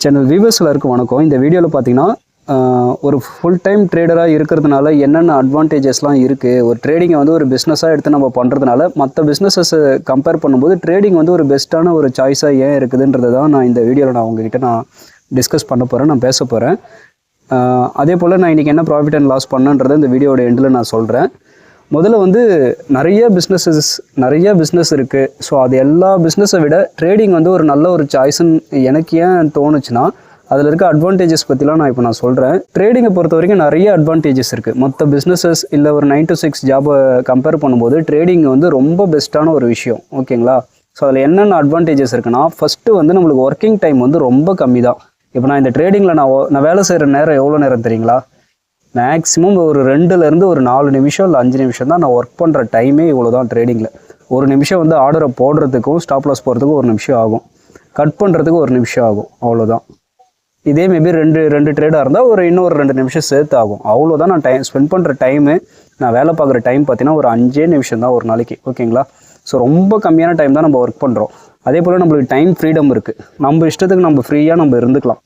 Channel viewers எல்லாருக்கும் வணக்கம். இந்த வீடியோவில் பார்த்தீங்கன்னா ஒரு ஃபுல் டைம் ட்ரேடராக இருக்கிறதுனால என்னென்ன அட்வான்டேஜஸ்லாம் இருக்குது, ஒரு ட்ரேடிங்கை வந்து ஒரு பிஸ்னஸாக எடுத்து நம்ம பண்ணுறதுனால மற்ற பிஸ்னஸஸை கம்பேர் பண்ணும்போது ட்ரேடிங் வந்து ஒரு பெஸ்ட்டான ஒரு சாய்ஸாக ஏன் இருக்குதுன்றதை தான் நான் இந்த வீடியோவில் உங்ககிட்ட டிஸ்கஸ் பண்ண போகிறேன், நான் பேச போகிறேன். அதே போல் நான் இன்றைக்கி என்ன ப்ராஃபிட் அண்ட் லாஸ் பண்ணேன்றதை இந்த வீடியோட எண்டில் நான் சொல்கிறேன். முதல்ல வந்து நிறைய பிஸ்னஸ் இருக்குது. ஸோ அது எல்லா பிஸ்னஸை விட ட்ரேடிங் வந்து ஒரு நல்ல ஒரு சாய்ஸ்ன்னு எனக்கு ஏன் தோணுச்சுன்னா, அதில் இருக்க அட்வான்டேஜஸ் பற்றிலாம் நான் சொல்கிறேன். ட்ரேடிங்கை பொறுத்த வரைக்கும் நிறைய அட்வான்டேஜஸ் இருக்குது. மற்ற பிஸ்னஸஸ் இல்லை ஒரு 9 to 6 ஜாபை கம்பேர் பண்ணும்போது ட்ரேடிங் வந்து ரொம்ப பெஸ்ட்டான ஒரு விஷயம். ஓகேங்களா? ஸோ அதில் என்னென்ன அட்வான்டேஜஸ் இருக்குன்னா, ஃபஸ்ட்டு வந்து நம்மளுக்கு ஒர்க்கிங் டைம் வந்து ரொம்ப கம்மி தான். இப்போ நான் இந்த ட்ரேடிங்கில் நான் வேலை செய்கிற நேரம் எவ்வளோ நேரம் தெரியுங்களா? மேக்ஸிமம் ஒரு 2லேருந்து ஒரு 4 நிமிஷம் இல்லை 5 நிமிஷம் தான் நான் ஒர்க் பண்ணுற டைமே. இவ்வளோ தான் ட்ரேடிங்கில். ஒரு நிமிஷம் வந்து ஆர்டரை போடுறதுக்கும் ஸ்டாப் லாஸ் போகிறதுக்கும் 1 நிமிஷம் ஆகும், கட் பண்ணுறதுக்கு 1 நிமிஷம் ஆகும், அவ்வளோதான். இதே மேபி ரெண்டு ட்ரேடாக இருந்தால் இன்னொரு 2 நிமிஷம் சேர்த்து ஆகும், அவ்வளோதான். நான் ஸ்பெண்ட் பண்ணுற டைமு, நான் வேலை பார்க்குற டைம் பார்த்தீங்கன்னா ஒரு 5 நிமிஷம் தான் ஒரு நாளைக்கு. ஓகேங்களா? ஸோ ரொம்ப கம்மியான டைம் தான் நம்ம ஒர்க் பண்ணுறோம். அதே போல் நம்மளுக்கு டைம் ஃப்ரீடம் இருக்குது. நம்ம இஷ்டத்துக்கு நம்ம ஃப்ரீயாக நம்ம இருந்துக்கலாம்.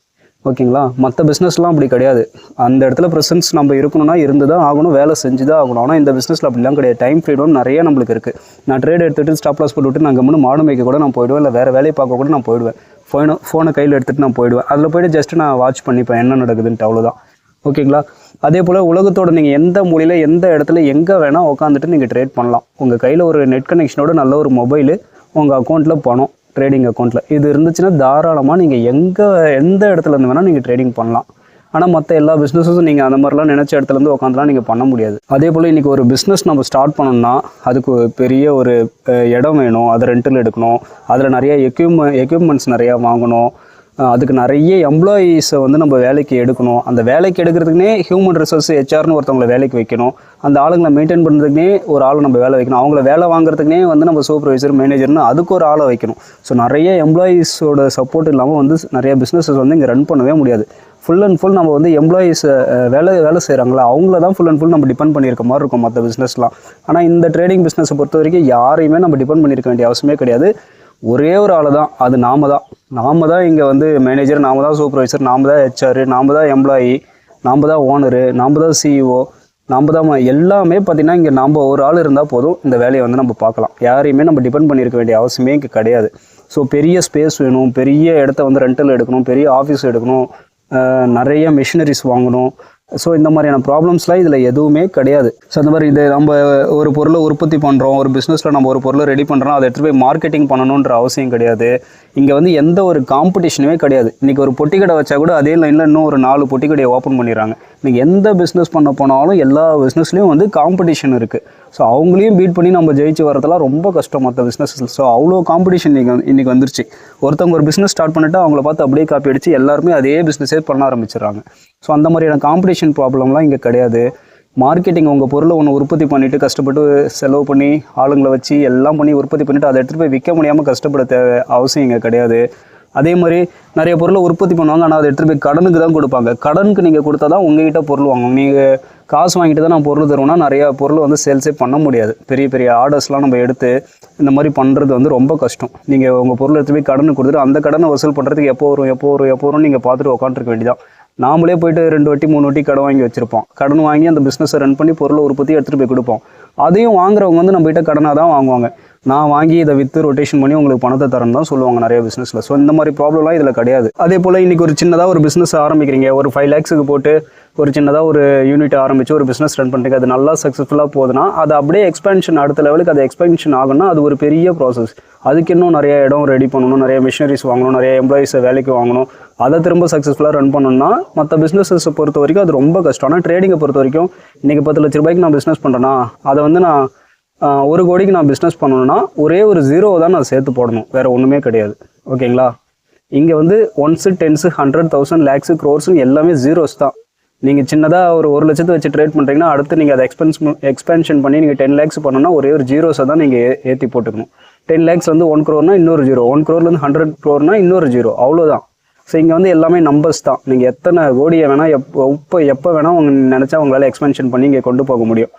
ஓகேங்களா? மற்ற பிஸ்னஸ்லாம் அப்படி கிடையாது. அந்த இடத்துல ப்ரெசன்ஸ் நம்ம இருக்கணும்னா இருந்து தான் ஆகணும், வேலை செஞ்சு தான் ஆகணும். ஆனால் இந்த பிஸ்னஸில் அப்படிலாம் கிடையாது. டைம் ஃப்ரீடம் நிறைய நம்மளுக்கு இருக்குது. நான் ட்ரேட் எடுத்துகிட்டு ஸ்டாப் லாஸ் போட்டுவிட்டு நான் கம்முன்னு மாடு மேய்க்க கூட நான் போயிடுவேன், இல்லை வேறு வேலையை பார்க்க கூட நான் போயிடுவேன். ஃபோனை கையில் எடுத்துகிட்டு நான் போயிடுவேன். அதில் போய்ட்டு ஜஸ்ட்டு நான் வாட்ச் பண்ணிப்பேன் என்ன நடக்குதுன்ட்டு, அவ்வளோதான். ஓகேங்களா? அதே போல் உலகத்தோட நீங்கள் எந்த மூலையில் எந்த இடத்துல எங்கே வேணால் உட்காந்துட்டு நீங்கள் ட்ரேட் பண்ணலாம். உங்கள் கையில் ஒரு நெட் கனெக்ஷனோட நல்ல ஒரு மொபைலு, உங்கள் அக்கௌண்ட்டில் பணம், ட்ரேடிங் அக்கௌண்ட்டில் இது இருந்துச்சுன்னா தாராளமாக நீங்கள் எந்த இடத்துல இருந்து வேணால் நீங்கள் ட்ரேடிங் பண்ணலாம். ஆனால் மற்ற எல்லா பிஸ்னஸஸும் நீங்கள் அந்த மாதிரிலாம் நினச்ச இடத்துலேருந்து உட்காந்துலாம் நீங்கள் பண்ண முடியாது. அதே போல் இன்றைக்கி ஒரு பிஸ்னஸ் நம்ம ஸ்டார்ட் பண்ணோம்னா அதுக்கு பெரிய ஒரு இடம் வேணும், அதை ரெண்டில் எடுக்கணும், அதில் நிறைய எக்யூப்மெண்ட்ஸ் நிறையா வாங்கணும், அதுக்கு நிறைய எம்ப்ளாயீஸை வந்து நம்ம வேலைக்கு எடுக்கணும். அந்த வேலைக்கு எடுக்கிறதுக்குனே ஹியூமன் ரிசோர்ஸ் ஹெச்ஆர்னு ஒருத்தவங்களை வேலைக்கு வைக்கணும். அந்த ஆளுங்களை மெயின்டைன் பண்ணுறதுக்குனே ஒரு ஆளை நம்ம வேலை வைக்கணும். அவங்கள வேலை வாங்குறதுக்குனே வந்து நம்ம சூப்பர்வைசர், மேனேஜர்னு அதுக்கு ஒரு ஆளை வைக்கணும். ஸோ நிறைய எம்ப்ளாயீஸோட சப்போர்ட் இல்லாமல் வந்து நிறைய பிஸ்னஸஸ் வந்து இங்கே ரன் பண்ணவே முடியாது. ஃபுல் அண்ட் ஃபுல் நம்ம வந்து எம்ப்ளாயீஸ் வேலை செய்கிறாங்களா அவங்கள தான் ஃபுல் அண்ட் ஃபுல் நம்ம டிபெண்ட் பண்ணியிருக்க மாதிரி இருக்கும் மற்ற பிஸ்னஸ்லாம். ஆனால் இந்த ட்ரேடிங் பிஸ்னஸை பொறுத்த வரைக்கும் யாரையுமே நம்ம டிபெண்ட் பண்ணியிருக்க வேண்டிய அவசியமே கிடையாது. ஒரே ஒரு ஆள் தான், அது நாம தான் இங்கே வந்து மேனேஜர், நாம தான் சூப்பர்வைசர், நாம தான் ஹெச்ஆர், நாம தான் எம்ப்ளாயி, நாம தான் ஓனரு, நாம தான் சிஇஓ, நாம தான் எல்லாமே. பார்த்திங்கன்னா இங்கே நம்ம ஒரு ஆள் இருந்தால் போதும், இந்த வேலையை வந்து நம்ம பார்க்கலாம். யாரையுமே நம்ம டிபெண்ட் பண்ணியிருக்க வேண்டிய அவசியமே இங்கே கிடையாது. ஸோ பெரிய ஸ்பேஸ் வேணும், பெரிய இடத்த வந்து ரெண்டல் எடுக்கணும், பெரிய ஆஃபீஸ் எடுக்கணும், நிறைய மிஷினரிஸ் வாங்கணும். ஸோ இந்த மாதிரியான ப்ராப்ளம்ஸ்லாம் இதில் எதுவுமே கிடையாது. ஸோ அந்த மாதிரி இது நம்ம ஒரு பொருளை உற்பத்தி பண்ணுறோம், ஒரு பிஸ்னஸில் நம்ம ஒரு பொருளை ரெடி பண்ணுறோம், அதை எடுத்துகிட்டு போய் மார்க்கெட்டிங் பண்ணணுன்ற அவசியம் கிடையாது. இங்கே வந்து எந்த ஒரு காம்படிஷனுமே கிடையாது. இன்றைக்கி ஒரு பொட்டி கடை வச்சா கூட அதே லைனில் இன்னும் ஒரு 4 பொட்டி கடையை ஓப்பன் பண்ணிடுறாங்க. நீங்கள் எந்த பிஸ்னஸ் பண்ண போனாலும் எல்லா பிஸ்னஸ்லேயும் வந்து காம்படிஷன் இருக்குது. ஸோ அவங்களையும் பீட் பண்ணி நம்ம ஜெயிச்சு வரதெல்லாம் ரொம்ப கஷ்டம் மற்ற பிஸ்னஸில். ஸோ அவ்வளோ காம்படிஷன் இன்றைக்கி வந்துருச்சு. ஒருத்தவங்க ஒரு பிஸ்னஸ் ஸ்டார்ட் பண்ணிவிட்டு அவங்கள பார்த்து அப்படியே காப்பி அடித்து எல்லாருமே அதே பிஸ்னஸே பண்ண ஆரம்பிச்சிடுறாங்க. ஸோ அந்த மாதிரியான காம்படிஷன் ப்ராப்ளம்லாம் இங்கே கிடையாது. மார்க்கெட்டிங் உங்கள் பொருளை ஒன்று உற்பத்தி பண்ணிவிட்டு கஷ்டப்பட்டு செலவு பண்ணி ஆளுங்களை வச்சு எல்லாம் பண்ணி உற்பத்தி பண்ணிவிட்டு அதை எடுத்துகிட்டு போய் விற்க முடியாமல் கஷ்டப்பட அவசியம் இங்கே கிடையாது. அதே மாதிரி நிறைய பொருளை உற்பத்தி பண்ணுவாங்க, ஆனால் அதை எடுத்துகிட்டு போய் கடனுக்கு தான் கொடுப்பாங்க. கடனுக்கு நீங்கள் கொடுத்தா தான் உங்ககிட்ட பொருள் வாங்குவாங்க. நீங்கள் காசு வாங்கிட்டு தான் நான் பொருள் தருவோம்னா நிறையா பொருள் வந்து சேல்ஸே பண்ண முடியாது. பெரிய ஆர்டர்ஸ்லாம் நம்ம எடுத்து இந்த மாதிரி பண்ணுறது வந்து ரொம்ப கஷ்டம். நீங்கள் உங்கள் பொருள் எடுத்து போய் கடனுக்கு கொடுத்துட்டு அந்த கடனை வசூல் பண்ணுறதுக்கு எப்போ வரும் நீங்கள் பார்த்துட்டு உட்காந்துருக்க வேண்டியதான். நாமளே போய்ட்டு 2 வாட்டி 3 வாட்டி கடன் வாங்கி வச்சுருப்போம். கடன் வாங்கி அந்த பிஸ்னஸை ரன் பண்ணி பொருளை உற்பத்தி எடுத்துகிட்டு போய் கொடுப்போம். அதையும் வாங்குறவங்க வந்து நம்மகிட்ட கடனாக தான் வாங்குவாங்க. நான் வாங்கி இதை விற்று ரொட்டேஷன் பண்ணி உங்களுக்கு பணத்தை தரேன்னு தான் சொல்லுவாங்க நிறைய பிஸ்னஸில். ஸோ இந்த மாதிரி ப்ராப்ளம்லாம் இதில் கிடையாது. அதே போல் இன்றைக்கி ஒரு சின்னதாக ஒரு பிஸ்னஸ் ஆரம்பிக்கிறீங்க, ஒரு 5 lakhs போட்டு ஒரு சின்னதாக ஒரு யூனிட் ஆரம்பித்து ஒரு பிஸ்னஸ் ரன் பண்ணுறீங்க, அது நல்லா சக்ஸஸ்ஃபுல்லாக போகுதுன்னா அது அப்படியே எக்ஸ்பென்ஷன் அடுத்த லெவலுக்கு அது எக்ஸ்பென்ஷன் ஆகும்னா அது ஒரு பெரிய ப்ராசஸ். அதுக்கு இன்னும் நிறைய இடம் ரெடி பண்ணணும், நிறைய மிஷினரிஸ் வாங்கணும், நிறைய எம்ப்ளாயிஸை வேலைக்கு வாங்கணும், அதை திரும்ப சக்ஸஸ்ஃபுல்லாக ரன் பண்ணணும்னா மற்ற பிஸ்னஸை பொறுத்த வரைக்கும் அது ரொம்ப கஷ்டம். ஆனால் ட்ரேடிங்கை பொறுத்த வரைக்கும் இன்றைக்கி 10 லட்ச ரூபாய்க்கு நான் பிஸ்னஸ் பண்ணுறேன்னா அதை வந்து நான் 1 கோடிக்கு நான் பிஸ்னஸ் பண்ணணும்னா ஒரே ஒரு 0 தான் நான் சேர்த்து போடணும், வேறு ஒன்றுமே கிடையாது. ஓகேங்களா? இங்கே வந்து 1s 10s 100 1000 lakhs crores எல்லாமே ஜீரோஸ் தான். நீங்கள் சின்னதாக ஒரு 1 லட்சத்தை வச்சு ட்ரேட் பண்ணுறீங்கன்னா அடுத்து நீங்கள் அதை எக்ஸ்பென்ஷன் பண்ணி நீங்கள் 10 lakhs பண்ணணும்னா ஒரே ஒரு 0 தான் நீங்கள் ஏற்றி போட்டுக்கணும். 10 lakhs வந்து 1 crore இன்னொரு 0, 1 crore 100 crore இன்னொரு 0, அவ்வளோதான். ஸோ இங்கே வந்து எல்லாமே நம்பர்ஸ் தான். நீங்கள் எத்தனை கோடியை வேணால் எப்போ வேணால் அவங்க நினச்சா அவங்களால எக்ஸ்பென்ஷன் பண்ணி இங்கே கொண்டு போக முடியும்.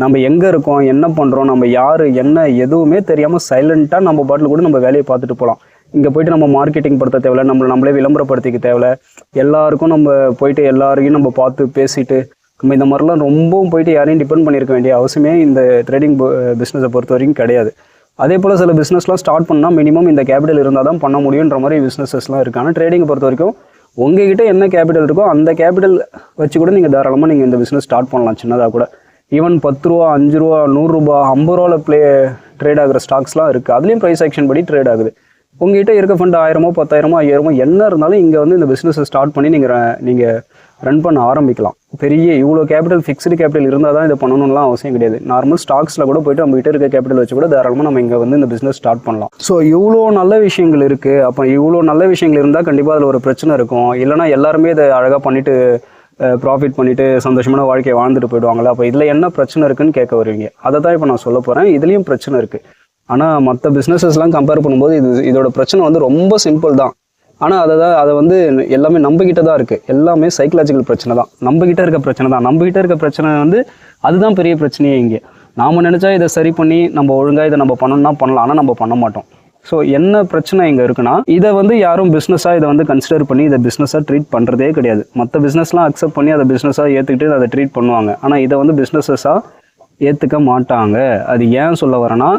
நம்ம எங்கே இருக்கோம், என்ன பண்ணுறோம், நம்ம யார் என்ன எதுவுமே தெரியாமல் சைலண்ட்டாக நம்ம பாட்டில் கூட நம்ம வேலையை பார்த்துட்டு போகலாம். இங்கே போயிட்டு நம்ம மார்க்கெட்டிங் படுத்த தேவையில்ல, நம்மளே விளம்பரப்படுத்திக்க தேவையில்ல, எல்லாருக்கும் நம்ம போயிட்டு எல்லாரையும் நம்ம பார்த்து பேசிட்டு நம்ம இந்த மாதிரிலாம் ரொம்பவும் போயிட்டு யாரையும் டிபெண்ட் பண்ணியிருக்க வேண்டிய அவசியமே இந்த ட்ரேடிங் பிஸ்னஸை பொறுத்த வரைக்கும் கிடையாது. அதே போல் சில பிஸ்னஸ்லாம் ஸ்டார்ட் பண்ணால் மினிமம் இந்த கேபிட்டல் இருந்தால் தான் பண்ண முடியுன்ற மாதிரி பிஸ்னஸஸ்லாம் இருக்குது. ஆனால் ட்ரேடிங்கை பொறுத்த வரைக்கும் உங்ககிட்ட என்ன கேபிட்டல் இருக்கோ அந்த கேபிட்டல் வச்சு கூட நீங்கள் தாராளமாக நீங்கள் இந்த பிஸ்னஸ் ஸ்டார்ட் பண்ணலாம். சின்னதாக கூட ஈவன் 10 ரூபா 5 ரூபா 100 ரூபா 50 ரூபாவில் ட்ரேட் ஆகிற ஸ்டாக்ஸ்லாம் இருக்குது. அதுலேயும் ப்ரைஸ் ஆக்ஷன் படி ட்ரேட் ஆகுது. உங்ககிட்ட இருக்க ஃபண்ட் 1000 10,000 5000 என்ன இருந்தாலும் இங்கே வந்து இந்த பிஸ்னஸை ஸ்டார்ட் பண்ணி நீங்கள் ரன் பண்ண ஆரம்பிக்கலாம். பெரிய இவ்வளோ கேபிட்டல் ஃபிக்ஸ்டு கேபிட்டல் இருந்தால் தான் இதை பண்ணணும்லாம் அவசியம் கிடையாது. நார்மல் ஸ்டாக்ஸில் கூட போய்ட்டு நம்மகிட்ட இருக்க கேபிட்டல் வச்சு கூட தாராளமாக நம்ம இங்கே வந்து இந்த பிஸ்னஸ் ஸ்டார்ட் பண்ணலாம். ஸோ இவ்வளோ நல்ல விஷயங்கள் இருக்குது. அப்போ இவ்வளோ நல்ல விஷயங்கள் இருந்தால் கண்டிப்பாக அதில் ஒரு பிரச்சனை இருக்கும். இல்லைனா எல்லாருமே இதை அழகாக பண்ணிவிட்டு ப்ராஃபிட் பண்ணிவிட்டு சந்தோஷமான வாழ்க்கையை வாழ்ந்துட்டு போயிடுவாங்களா? அப்போ இதில் என்ன பிரச்சனை இருக்குன்னு கேட்க வருவீங்க. அதை தான் இப்போ நான் சொல்ல போகிறேன். இதுலேயும் பிரச்சனை இருக்குது. ஆனால் மற்ற பிஸ்னஸஸ்லாம் கம்பேர் பண்ணும்போது இதோட பிரச்சனை வந்து ரொம்ப சிம்பிள் தான். ஆனால் அதை வந்து எல்லாமே நம்பிக்கிட்ட தான் இருக்குது. எல்லாமே சைக்கலாஜிக்கல் பிரச்சனை தான், நம்பிக்கிட்ட இருக்க பிரச்சனை தான். நம்பிக்கிட்ட இருக்க பிரச்சனை வந்து அதுதான் பெரிய பிரச்சனையே. இங்கே நாம் நினச்சா இதை சரி பண்ணி நம்ம ஒழுங்காக இதை நம்ம பண்ணணும்னா பண்ணலாம், ஆனால் நம்ம பண்ண மாட்டோம். ஸோ என்ன பிரச்சனை இங்கே இருக்குன்னா, இதை வந்து யாரும் பிஸ்னஸாக இதை வந்து கன்சிடர் பண்ணி இதை பிஸ்னஸாக ட்ரீட் பண்ணுறதே கிடையாது. மற்ற பிஸ்னஸ்லாம் அக்செப்ட் பண்ணி அதை பிஸ்னஸாக ஏற்றுக்கிட்டு அதை ட்ரீட் பண்ணுவாங்க. ஆனால் இதை வந்து பிஸ்னஸஸாக ஏற்றுக்க மாட்டாங்க. அது ஏன் சொல்ல வரேன்னா,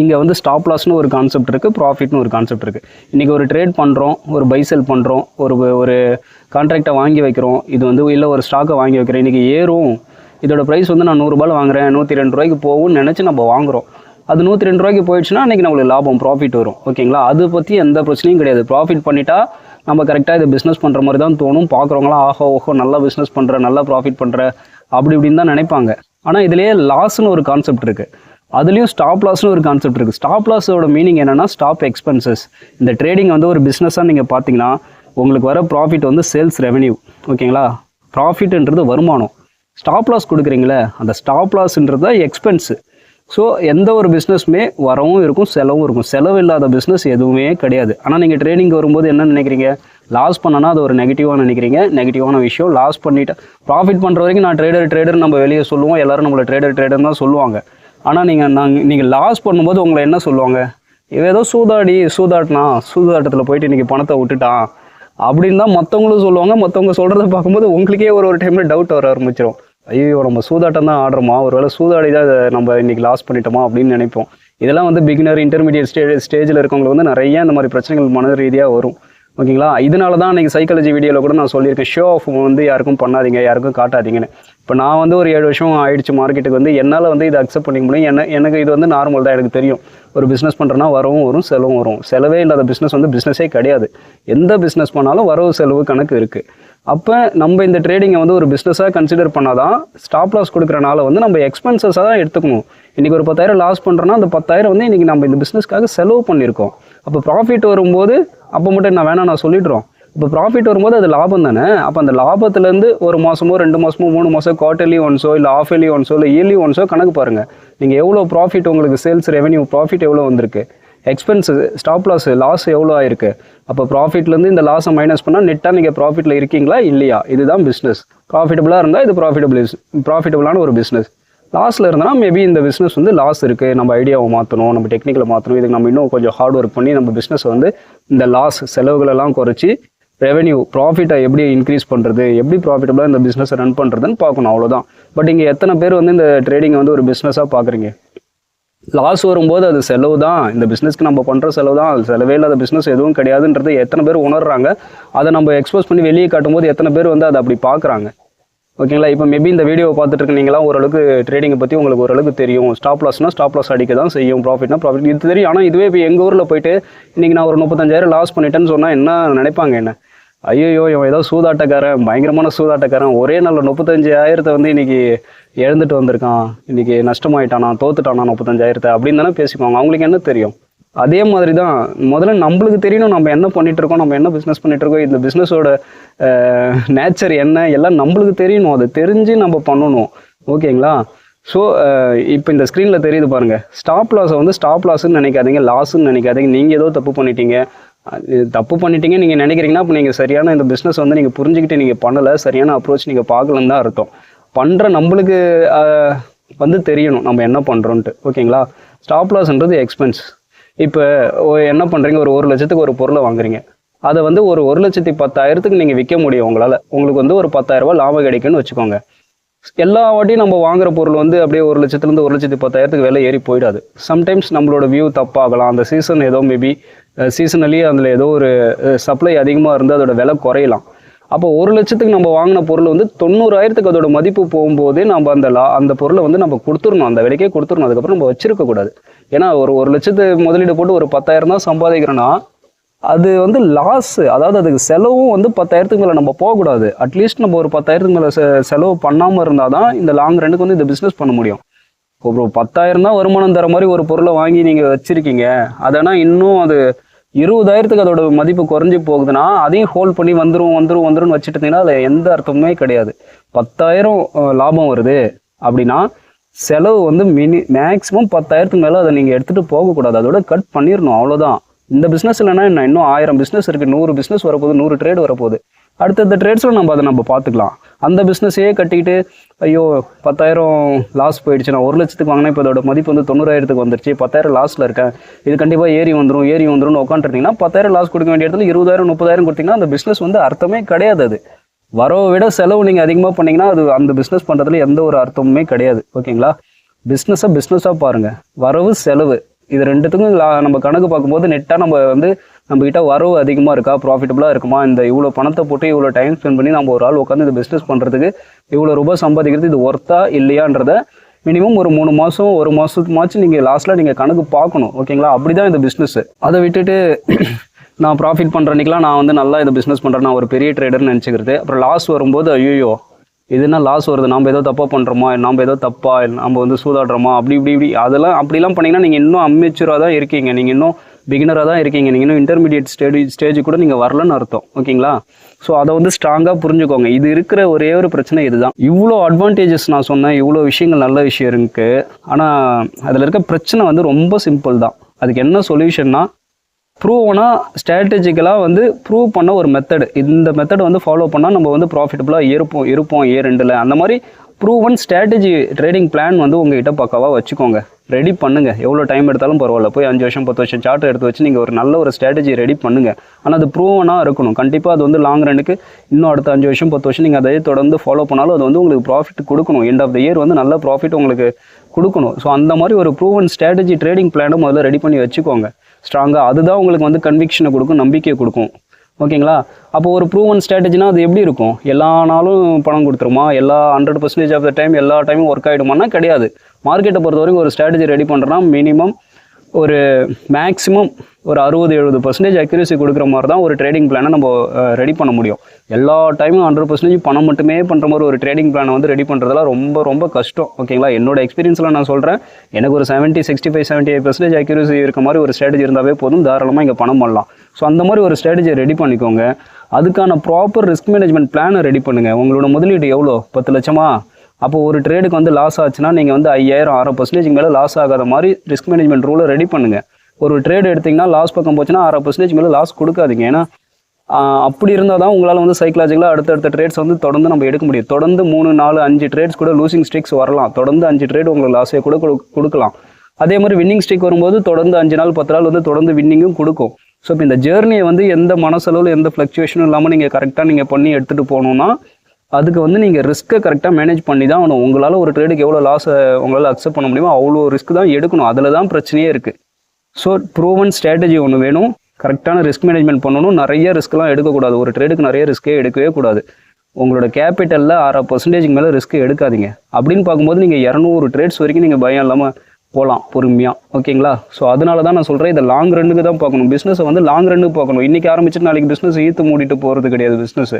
இங்கே வந்து ஸ்டாப் லாஸ்னு ஒரு கான்செப்ட் இருக்குது, ப்ராஃபிட்னு ஒரு கான்செப்ட் இருக்குது. இன்றைக்கி ஒரு ட்ரேட் பண்ணுறோம், ஒரு பை செல் பண்ணுறோம், ஒரு கான்ட்ராக்டை வாங்கி வைக்கிறோம். இது வந்து இல்லை ஒரு ஸ்டாக்கை வாங்கி வைக்கிறேன், இன்றைக்கி ஏறும், இதோட ப்ரைஸ் வந்து நான் 100 ரூபாயில் வாங்குறேன், 102 ரூபாய்க்கு போகும்னு நினச்சி நம்ம வாங்குகிறோம். அது 102 ரூபாய்க்கு போயிடுச்சுன்னா அன்றைக்கி நம்மளுக்கு லாபம் ப்ராஃபிட் வரும். ஓகேங்களா? அதை பற்றி எந்த பிரச்சனையும் கிடையாது. ப்ராஃபிட் பண்ணிட்டா நம்ம கரெக்டாக இதை பிஸ்னஸ் பண்ணுற மாதிரி தான் தோணும். பார்க்குறவங்களாம் ஆஹோ ஓஹோ நல்லா பிஸ்னஸ் பண்ணுற, நல்லா ப்ராஃபிட் பண்ணுற அப்படி இப்படின்னு தான் நினைப்பாங்க. ஆனால் இதுலேயே லாஸ்ன்னு ஒரு கான்செப்ட் இருக்குது. அதுலேயும் ஸ்டாப் லாஸ்னு ஒரு கான்செப்ட் இருக்குது. ஸ்டாப் லாஸோட மீனிங் என்னென்னா ஸ்டாப் எக்ஸ்பென்சஸ். இந்த ட்ரேடிங் வந்து ஒரு பிஸ்னஸாக நீங்கள் பார்த்தீங்கன்னா உங்களுக்கு வர ப்ராஃபிட் வந்து சேல்ஸ் ரெவென்யூ. ஓகேங்களா? ப்ராஃபிட்ன்றது வருமானம். ஸ்டாப் லாஸ் கொடுக்குறீங்களே, அந்த ஸ்டாப் லாஸ்ன்றது தான் எக்ஸ்பென்ஸு. ஸோ எந்த ஒரு பிஸ்னஸுமே வரவும் இருக்கும், செலவும் இருக்கும். செலவு இல்லாத பிஸ்னஸ் எதுவுமே கிடையாது. ஆனால் நீங்கள் ட்ரேடிங் வரும்போது என்ன நினைக்கிறீங்க? லாஸ் பண்ணனா அது ஒரு நெகட்டிவாக நினைக்கிறீங்க. நெகட்டிவான விஷயம். லாஸ் பண்ணிவிட்டு ப்ராஃபிட் பண்ணுற வரைக்கும் நான் ட்ரேடர் நம்ம வெளியே சொல்லுவோம். எல்லோரும் நம்மளை ட்ரேடர் தான் சொல்லுவாங்க. ஆனால் நீங்கள் லாஸ் பண்ணும்போது உங்களை என்ன சொல்லுவாங்க? ஏதோ சூதாட்டத்தில் போயிட்டு இன்றைக்கி பணத்தை விட்டுட்டான் அப்படின்னு தான் மற்றவங்களும் சொல்லுவாங்க. மற்றவங்க சொல்கிறத பார்க்கும்போது உங்களுக்கே ஒரு டைமில் டவுட் வர ஆரம்பிச்சிடும். ஐயோ நம்ம சூதாட்டம் தான் ஆடுறோமா, ஒரு வேளை சூதாடி தான் நம்ம இன்றைக்கி லாஸ் பண்ணிட்டோமா அப்படின்னு நினைப்போம். இதெல்லாம் வந்து பிகினர் இன்டர்மீடியட் ஸ்டேஜில் இருக்கவங்களுக்கு வந்து நிறைய இந்த மாதிரி பிரச்சனைகள் மன ரீதியாக வரும். ஓகேங்களா? இதனால தான் இன்றைக்கி சைக்காலஜி வீடியோவில் கூட நான் சொல்லியிருக்கேன், ஷோ ஆஃப் வந்து யாருக்கும் பண்ணாதீங்க, யாருக்கும் காட்டாதீங்கன்னு. இப்போ நான் வந்து ஒரு 7 வருஷம் ஆயிடுச்சு மார்க்கெட்டுக்கு வந்து, என்னால் வந்து இதை அக்செப்ட் பண்ணிக்க முடியும். எனக்கு இது வந்து நார்மல் தான். எனக்கு தெரியும் ஒரு பிஸ்னஸ் பண்ணுறேன்னா வரவும் வரும், செலவும் வரும். செலவே இல்லாத பிஸ்னஸ் வந்து பிஸ்னஸே கிடையாது. எந்த பிஸ்னஸ் பண்ணாலும் வரவு செலவு கணக்கு இருக்குது. அப்போ நம்ம இந்த ட்ரேடிங்கை வந்து ஒரு பிஸ்னஸாக கன்சிடர் பண்ணால் தான் ஸ்டாப் லாஸ் கொடுக்குறனால வந்து நம்ம எக்ஸ்பென்சஸாக தான் எடுத்துக்கணும். இன்றைக்கி ஒரு 10,000 லாஸ் பண்ணுறோன்னா அந்த 10,000 வந்து இன்றைக்கி நம்ம இந்த பிஸ்னஸ்க்காக செலவு பண்ணியிருக்கோம். அப்போ ப்ராஃபிட் வரும்போது அப்போ மட்டும் நான் சொல்லிடுறோம். இப்போ ப்ராஃபிட் வரும்போது அது லாபம் தானே. அப்போ அந்த லாபத்துலேருந்து ஒரு மாதமோ 2 மாதமோ 3 மாதம் குவார்ட்டர்லி ஒன்ஸோ இல்லை ஆஃப் இயர்லி ஒன்ஸோ இல்லை இயர்லி ஒன்ஸோ கணக்கு பாருங்கள். நீங்கள் எவ்வளோ ப்ராஃபிட், உங்களுக்கு சேல்ஸ் ரெவென்யூ ப்ராஃபிட் எவ்வளோ வந்திருக்கு, எக்ஸ்பென்ஸு ஸ்டாப் லாஸ் எவ்வளோ ஆயிருக்கு. அப்போ ப்ராஃபிட்லேருந்து இந்த லாஸை மைனஸ் பண்ணால் நெட்டாக நீங்கள் ப்ராஃபிட்டில் இருக்கீங்களா இல்லையா? இதுதான் பிஸ்னஸ். ப்ராஃபிட்டபுளாக இருந்தால் இது ப்ராஃபிட்டபுளான ஒரு பிஸ்னஸ். லாஸில் இருந்தால் மேபி இந்த பிஸ்னஸ் வந்து லாஸ் இருக்குது, நம்ம ஐடியாவை மாற்றணும், நம்ம டெக்னிக்கலை மாற்றணும், இதுக்கு நம்ம இன்னும் கொஞ்சம் ஹார்ட் ஒர்க் பண்ணி நம்ம பிஸ்னஸை வந்து இந்த லாஸ் செலவுகளெல்லாம் குறைச்சி ரெவென்யூ ப்ராஃபிட்டை எப்படி இன்க்ரீஸ் பண்ணுறது, எப்படி ப்ராஃபிட்டபுளாக இந்த பிஸ்னஸை ரன் பண்ணுறதுன்னு பார்க்கணும். அவ்வளோதான். பட் இங்கே எத்தனை பேர் வந்து இந்த ட்ரேடிங்கை வந்து ஒரு பிஸ்னஸாக பார்க்குறீங்க? லாஸ் வரும்போது அது செலவு தான், இந்த பிஸ்னஸ்க்கு நம்ம பண்ணுற செலவு தான், அது செலவே இல்லாத பிஸ்னஸ் எதுவும் கிடையாதுன்றது எத்தனை பேர் உணர்றாங்க? அதை நம்ம எக்ஸ்போஸ் பண்ணி வெளியே காட்டும்போது எத்தனை பேர் வந்து அதை அப்படி பார்க்குறாங்க? ஓகேங்களா? இப்போ மேபி இந்த வீடியோவை பார்த்துட்டு இருக்கீங்களா, ஓரளவுக்கு ட்ரேடிங்கை பற்றி உங்களுக்கு ஓரளவுக்கு தெரியும். ஸ்டாப் லாஸ் அடிக்க தான் செய்யும், ப்ராஃபிட்னா ப்ராஃபிட் இது தெரியும். ஆனால் இதுவே இப்போ எங்கள் ஊரில் போயிட்டு இன்றைக்கி நான் ஒரு 35,000 லாஸ் பண்ணிட்டேன்னு சொன்னால் என்ன நினைப்பாங்க? என்ன ஐயோ இவன் ஏதோ சூதாட்டக்காரன், பயங்கரமான சூதாட்டக்காரன், ஒரே நாளில் 35,000 வந்து இன்றைக்கி இழந்துட்டு வந்திருக்கான், இன்றைக்கி நஷ்டமாயிட்டானா, தோத்துட்டானா 35,000 அப்படின்னு தானே பேசிக்குவாங்க. அவங்களுக்கு என்ன தெரியும்? அதே மாதிரி தான் முதல்ல நம்மளுக்கு தெரியணும் நம்ம என்ன பண்ணிகிட்ருக்கோம், நம்ம என்ன பிஸ்னஸ் பண்ணிகிட்ருக்கோம், இந்த பிஸ்னஸோட நேச்சர் என்ன எல்லாம் நம்மளுக்கு தெரியணும். அதை தெரிஞ்சு நம்ம பண்ணணும். ஓகேங்களா? ஸோ இப்போ இந்த ஸ்க்ரீனில் தெரியுது பாருங்கள். ஸ்டாப் லாஸை வந்து ஸ்டாப் லாஸ்ன்னு நினைக்காதீங்க, லாஸ்ன்னு நினைக்காதீங்க. நீங்கள் ஏதோ தப்பு பண்ணிட்டீங்க நீங்கள் நினைக்கிறீங்கன்னா அப்போ நீங்கள் சரியான இந்த பிஸ்னஸ் வந்து நீங்கள் புரிஞ்சுக்கிட்டு நீங்கள் பண்ணலை, சரியான அப்ரோச் நீங்கள் பார்க்கலன்னு தான் அர்த்தம். பண்ணுற நம்மளுக்கு வந்து தெரியணும் நம்ம என்ன பண்ணுறோன்ட்டு. ஓகேங்களா? ஸ்டாப் லாஸ்ன்றது எக்ஸ்பென்ஸ். இப்போ என்ன பண்ணுறீங்க, ஒரு 1,00,000க்கு ஒரு பொருளை வாங்குறீங்க. அதை வந்து ஒரு 1,10,000க்கு நீங்கள் விற்க முடியும் உங்களால். உங்களுக்கு வந்து ஒரு 10,000 ரூபாய் லாபம் கிடைக்குன்னு வச்சுக்கோங்க. எல்லா வாட்டியும் நம்ம வாங்குற பொருள் வந்து அப்படியே 1,00,000லேருந்து 1,10,000க்கு விலை ஏறி போயிடாது. சம்டைம்ஸ் நம்மளோட வியூ தப்பாகலாம். அந்த சீசன் ஏதோ மேபி சீசனலி அதில் ஏதோ ஒரு சப்ளை அதிகமாக இருந்து அதோட விலை குறையலாம். அப்போ 1,00,000க்கு நம்ம வாங்கின பொருள் வந்து 90,000க்கு அதோட மதிப்பு போகும்போதே நம்ம அந்த பொருளை வந்து நம்ம கொடுத்துடணும், அந்த விலைக்கே கொடுத்துடணும். அதுக்கப்புறம் நம்ம வச்சிருக்க கூடாது. ஏன்னா ஒரு 1,00,000 முதலீடு போட்டு ஒரு 10,000 தான் சம்பாதிக்கிறோன்னா அது வந்து லாஸு. அதாவது அதுக்கு செலவும் வந்து 10,000க்கு மேலே நம்ம போகக்கூடாது. அட்லீஸ்ட் நம்ம ஒரு 10,000க்கு மேலே செலவு பண்ணாமல் இருந்தால் தான் இந்த லாங் ரன்னுக்கு வந்து இந்த பிஸ்னஸ் பண்ண முடியும். ஒரு 10,000 தான் வருமானம் தர மாதிரி ஒரு பொருளை வாங்கி நீங்கள் வச்சுருக்கீங்க. அதனால் இன்னும் அது 20,000க்கு அதோட மதிப்பு குறைஞ்சி போகுதுன்னா அதையும் ஹோல்ட் பண்ணி வந்துரும்னு வச்சுட்டு இருந்தீங்கன்னா அதில் எந்த அர்த்தமுமே கிடையாது. 10,000 லாபம் வருது அப்படின்னா செலவு வந்து மேக்ஸிமம் 10,000க்கு மேலே அதை நீங்கள் எடுத்துகிட்டு போகக்கூடாது. அதோட கட் பண்ணிடணும், அவ்வளோதான். இந்த பிஸ்னஸ் இல்லைன்னா என்ன, இன்னும் 1000 பிஸ்னஸ் இருக்குது, 100 பிஸ்னஸ் வரப்போகுது, 100 ட்ரேட் வரப்போகுது. அடுத்தடுத்த ட்ரேட்ஸில் நம்ம பார்த்துக்கலாம். அந்த பிஸ்னஸையே கட்டிக்கிட்டு ஐயோ 10,000 லாஸ் போயிடுச்சு, நான் 1,00,000க்கு வாங்கினேன், இப்போ அதோட மதிப்பு வந்து 90,000க்கு வந்துருச்சு, 10,000 லாஸில் இருக்கேன், இது கண்டிப்பாக ஏறி வந்துரும்னு உட்காந்துருந்தீங்கன்னா 10,000 லாஸ் கொடுக்க வேண்டிய இடத்துல 20,000 30,000 கொடுத்தீங்கன்னா அந்த பிஸ்னஸ் வந்து அர்த்தமே கிடையாது. அது வரவை விட செலவு நீங்கள் அதிகமாக பண்ணிங்கன்னா அது அந்த பிஸ்னஸ் பண்ணுறதுல எந்த ஒரு அர்த்தமுமே கிடையாது. ஓகேங்களா? பிஸ்னஸாக பாருங்கள். வரவு செலவு இது ரெண்டுத்துக்கும் நம்ம கணக்கு பார்க்கும்போது நெட்டாக நம்மக்கிட்ட வரவு அதிகமாக இருக்கா, ப்ராஃபிட்டபுளாக இருக்குமா, இந்த இவ்வளோ பணத்தை போட்டு இவ்வளோ டைம் ஸ்பெண்ட் பண்ணி நம்ம ஒரு ஆள் உட்காந்து இந்த பிஸ்னஸ் பண்ணுறதுக்கு இவ்வளோ ரூபாய் சம்பாதிக்கிறது இது ஒர்த்தா இல்லையான்றத மினிமம் ஒரு 3 மாதம் 1 மாதத்துமாச்சும் நீங்கள் லாஸ்ட்டில் நீங்கள் கணக்கு பார்க்கணும். ஓகேங்களா? அப்படி தான் இந்த பிஸ்னஸ்ஸு. அதை விட்டுட்டு நான் ப்ராஃபிட் பண்ணுறன்னைக்கெலாம் நான் வந்து நல்லா இந்த பிஸ்னஸ் பண்ணுறேன், நான் ஒரு பெரிய ட்ரேடர்னு நினச்சிக்கிறது. அப்புறம் லாஸ் வரும்போது ஐயோ இதுனா லாஸ் வருது, நம்ம ஏதோ தப்பாக பண்ணுறோமா, நம்ம ஏதோ நம்ம வந்து சூதாடுறோமா, இப்படி அப்படிலாம் பண்ணிங்கன்னா நீங்கள் இன்னும் அம்மெச்சூராக தான் இருக்கீங்க, நீங்கள் இன்னும் பிகினராக தான் இருக்கீங்க, நீங்கள் இன்னும் இன்டர்மீடியட் ஸ்டேஜ் கூட நீங்கள் வரலன்னு அர்த்தம். ஓகேங்களா? ஸோ அதை வந்து ஸ்ட்ராங்காக புரிஞ்சுக்கோங்க. இது இருக்கிற ஒரே ஒரு பிரச்சனை இதுதான். இவ்வளோ அட்வான்டேஜஸ் நான் சொன்னேன், இவ்வளோ விஷயங்கள் நல்ல விஷயம் இருக்குது. ஆனால் அதில் இருக்க பிரச்சனை வந்து ரொம்ப சிம்பிள் தான். அதுக்கு என்ன சொல்யூஷன்னா, ப்ரூவ்னால் ஸ்ட்ராட்டஜிக்கலாக வந்து ப்ரூவ் பண்ண ஒரு மெத்தடு. இந்த மெத்தடை வந்து ஃபாலோ பண்ணால் நம்ம வந்து ப்ராஃபிட்டபுளாக இருப்போம் A2ல். அந்த மாதிரி ப்ரூவன் ஸ்ட்ராட்டஜி ட்ரேடிங் பிளான் வந்து உங்கள்கிட்ட பக்காவாக வச்சுக்கோங்க, ரெடி பண்ணுங்கள். எவ்வளோ டைம் எடுத்தாலும் பரவாயில்ல, போய் 5 வருஷம் 10 வருஷம் சார்ட் எடுத்து வச்சு நீங்கள் ஒரு நல்ல ஒரு ஸ்ட்ராட்டஜி ரெடி பண்ணுங்கள். ஆனால் அது ப்ரூவனாக இருக்கணும். கண்டிப்பாக அது வந்து லாங் ரன்னுக்கு இன்னும் அடுத்த 5 வருஷம் 10 வருஷம் நீங்கள் அதை தொடர்ந்து ஃபாலோ பண்ணாலும் அது வந்து உங்களுக்கு ப்ராஃபிட் கொடுக்கணும். எண்ட் ஆஃப் த இயர் வந்து நல்ல ப்ராஃபிட் உங்களுக்கு கொடுக்கணும். ஸோ அந்த மாதிரி ஒரு ப்ரூவன் ஸ்ட்ராட்டஜி ட்ரேடிங் பிளானை முதல்ல ரெடி பண்ணி வச்சுக்கோங்க ஸ்ட்ராங்காக. அதுதான் உங்களுக்கு வந்து கன்விக்ஷனை கொடுக்கும், நம்பிக்கையை கொடுக்கும். ஓகேங்களா? அப்போ ஒரு ப்ரூவன் ஸ்ட்ராட்டஜினா அது எப்படி இருக்கும்? எல்லா நாளும் பணம் கொடுத்துருமா, எல்லா 100% ஆஃப் த டைம் எல்லா டைமும் ஒர்க் ஆகிடுமான்னா கிடையாது. மார்க்கெட்டை பொறுத்த வரைக்கும் ஒரு ஸ்ட்ராட்டஜி ரெடி பண்ணுறோன்னா மினிமம் ஒரு மேக்ஸிமம் ஒரு 60-70% அக்யூரசி கொடுக்குற மாதிரி தான் ஒரு ட்ரேடிங் பிளானை நம்ம ரெடி பண்ண முடியும். எல்லா டைமும் 100% பணம் மட்டுமே பண்ணுற மாதிரி ஒரு ட்ரேடிங் பிளானை வந்து ரெடி பண்ணுறதுலாம் ரொம்ப ரொம்ப கஷ்டம். ஓகேங்களா? என்னோட எக்ஸ்பீரியன்ஸில் நான் சொல்கிறேன், எனக்கு ஒரு 65-75% அக்யூரசி இருக்க மாதிரி ஒரு ஸ்ட்ராட்டஜி இருந்தாவே போதும், தாராளமாக இங்கே பணம் பண்ணலாம். ஸோ அந்த மாதிரி ஒரு ஸ்ட்ராட்டஜியை ரெடி பண்ணிக்கோங்க. அதுக்கான ப்ராப்பர் ரிஸ்க் மேனேஜ்மெண்ட் பிளானை ரெடி பண்ணுங்கள். உங்களோட முதலீடு எவ்வளோ? 10 லட்சமா? அப்போ ஒரு ட்ரேடுக்கு வந்து லாஸ் ஆச்சுன்னா நீங்கள் வந்து 5,000-6% மேலே லாஸ் ஆகாத மாதிரி ரிஸ்க் மேனேஜ்மெண்ட் ரூலை ரெடி பண்ணுங்கள். ஒரு ட்ரேடு எடுத்திங்கன்னா லாஸ் பக்கம் போச்சுன்னா 6% மேலே லாஸ் கொடுக்காதீங்க. ஏன்னா அப்படி இருந்தால் தான் உங்களால் வந்து சைக்கலாஜிக்கலாக அடுத்தடுத்த ட்ரேட்ஸ் வந்து தொடர்ந்து நம்ம எடுக்க முடியும். தொடர்ந்து 3, 4, 5 ட்ரேட்ஸ் கூட லூசிங் ஸ்ட்ரிக்ஸ் வரலாம். தொடர்ந்து 5 ட்ரேட் உங்களுக்கு லாஸே கூட கொடுக்கலாம். அதே மாதிரி வின்னிங் ஸ்ட்ரிக் வரும்போது தொடர்ந்து 5 நாள் 10 நாள் வந்து தொடர்ந்து வின்னிங்கும் கொடுக்கும். ஸோ இப்போ இந்த ஜேர்னியை வந்து எந்த மனசளவில் எந்த ஃப்ளக்சுவேஷனும் இல்லாமல் நீங்கள் கரெக்டாக நீங்கள் பண்ணி எடுத்துகிட்டு போகணுன்னா அதுக்கு வந்து நீங்கள் ரிஸ்க்கை கரெக்டாக மேனேஜ் பண்ணி தான் ஆகணும். உங்களால் ஒரு ட்ரேடுக்கு எவ்வளோ லாஸை உங்களால் அக்செப்ட் பண்ண முடியுமோ அவ்வளோ ரிஸ்க் தான் எடுக்கணும். அதில் தான் பிரச்சனையே இருக்குது. ஸோ ப்ரூவன் ஸ்ட்ராட்டஜி ஒன்று வேணும், கரெக்டான ரிஸ்க் மேனேஜ்மெண்ட் பண்ணணும். நிறைய ரிஸ்க்லாம் எடுக்கக்கூடாது. ஒரு ட்ரேடுக்கு நிறைய ரிஸ்க்கே எடுக்கவே கூடாது. உங்களோட கேபிட்டலில் 6% மேலே ரிஸ்க் எடுக்காதீங்க. அப்படின்னு பார்க்கும்போது நீங்கள் 200 ட்ரேட்ஸ் வரைக்கும் நீங்கள் பயம் இல்லாமல் போகலாம் பொறுமையாக. ஓகேங்களா? ஸோ அதனால தான் நான் சொல்கிறேன், இதை லாங் ரன்னுக்கு தான் பார்க்கணும். பிஸ்னஸை வந்து லாங் ரன்னுக்கு பார்க்கணும். இன்றைக்கி ஆரம்பிச்சுட்டு நாளைக்கு பிஸ்னஸ் ஈத்து மூடிட்டு போகிறது கிடையாது.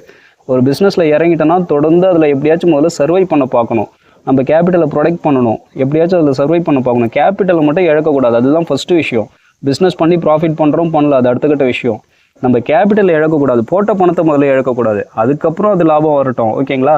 ஒரு பிஸ்னஸில் இறங்கிட்டோன்னா தொடர்ந்து அதில் எப்படியாச்சும் முதல்ல சர்வை பண்ண பார்க்கணும். நம்ம கேபிட்டலை ப்ரொடெக்ட் பண்ணணும், எப்படியாச்சும் அதில் சர்வை பண்ண பார்க்கணும். கேபிட்டலை மட்டும் இழக்கக்கூடாது, அதுதான் ஃபஸ்ட்டு விஷயம். பிஸ்னஸ் பண்ணி ப்ராஃபிட் பண்ணுறோம் பண்ணல, அது அடுத்தக்கட்ட விஷயம். நம்ம கேபிட்டலை இழக்கக்கூடாது, போட்ட பணத்தை முதல்ல இழக்கக்கூடாது, அதுக்கப்புறம் அது லாபம் வரட்டும். ஓகேங்களா?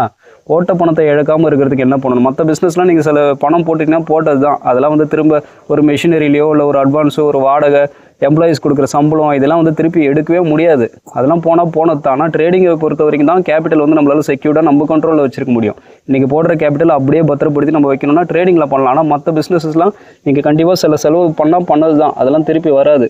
போட்ட பணத்தை இழக்காமல் இருக்கிறதுக்கு என்ன பண்ணணும்? மற்ற பிஸ்னஸ்லாம் நீங்கள் சில பணம் போட்டிங்கன்னா போட்டது தான், அதெல்லாம் வந்து திரும்ப ஒரு மெஷினரிலையோ இல்லை ஒரு அட்வான்ஸோ ஒரு வாடகை எம்ப்ளாயீஸ் கொடுக்குற சம்பளம் இதெல்லாம் வந்து திருப்பி எடுக்கவே முடியாது. அதெல்லாம் போனது தான். ஆனால் ட்ரேடிங்கை பொறுத்த வரைக்கும் தான் கேபிட்டல் வந்து நம்மளால செக்யூர்டாக நம்ம கண்ட்ரோலில் வச்சிருக்க முடியும். இன்றைக்கி போடுற கேபிட்டல் அப்படியே பத்திரப்படுத்தி நம்ம வைக்கணும்னா ட்ரேடிங்கில் பண்ணலாம். ஆனால் மற்ற பிஸ்னஸஸ்லாம் நீங்கள் கண்டிப்பாக சில செலவு பண்ணது தான், அதெல்லாம் திருப்பி வராது.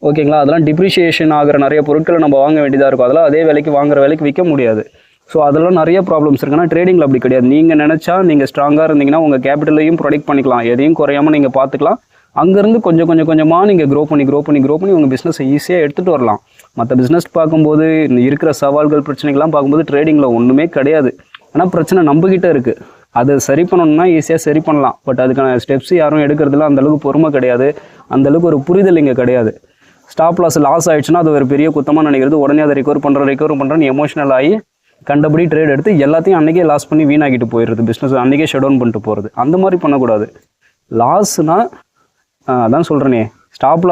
ஓகேங்களா? அதெல்லாம் டிப்ரிஷியேஷன் ஆகிற நிறைய பொருட்களை நம்ம வாங்க வேண்டியதாக இருக்கும். அதெல்லாம் அதே விலைக்கு வாங்குற விலைக்கு விற்க முடியாது. ஸோ அதெல்லாம் நிறைய ப்ராப்ளம்ஸ் இருக்குது. ஆனால் ட்ரேடிங்கில் அப்படி கிடையாது. நீங்கள் நினச்சா நீங்கள் ஸ்ட்ராங்காக இருந்தீங்கன்னா உங்கள் கேபிட்டலையும் ப்ரொடெக்ட் பண்ணிக்கலாம், எதையும் குறையாமல் நீங்கள் பார்த்துக்கலாம். அங்கேருந்து கொஞ்சம் கொஞ்சமாக நீங்கள் க்ரோ பண்ணி உங்கள் பிஸ்னஸை ஈஸியாக எடுத்துகிட்டு வரலாம். மற்ற பிஸ்னஸ் பார்க்கும்போது இருக்கிற சவால்கள் பிரச்சனைகள்லாம் பார்க்கும்போது ட்ரேடிங்கில் ஒன்றுமே கிடையாது. ஆனால் பிரச்சனை நம்மக்கிட்ட இருக்குது. அதை சரி பண்ணணும்னா ஈஸியாக சரி பண்ணலாம். பட் அதுக்கான ஸ்டெப்ஸ் யாரும் எடுக்கிறதுல அந்தளவுக்கு பொறுமை கிடையாது, அந்தளவுக்கு ஒரு புரிதல் இங்கே கிடையாது. ஸ்டாப் லாஸ் ஆகிடுச்சுன்னா அது ஒரு பெரிய குத்தமாக நினைக்கிறது. உடனே அதை ரெக்கவர் பண்ணுறேன்னு எமோஷனல் ஆகி கண்டபடி ட்ரேட் எடுத்து எல்லாத்தையும் அன்றைக்கே லாஸ் பண்ணி வீணாக்கிட்டு போயிடுறது, பிஸ்னஸ் அன்றைக்கே ஷட் டவுன் பண்ணிட்டு போகிறது. அந்த மாதிரி பண்ணக்கூடாது. லாஸ்னால் அதான் சொல்கிறேனே, ஸ்டாப்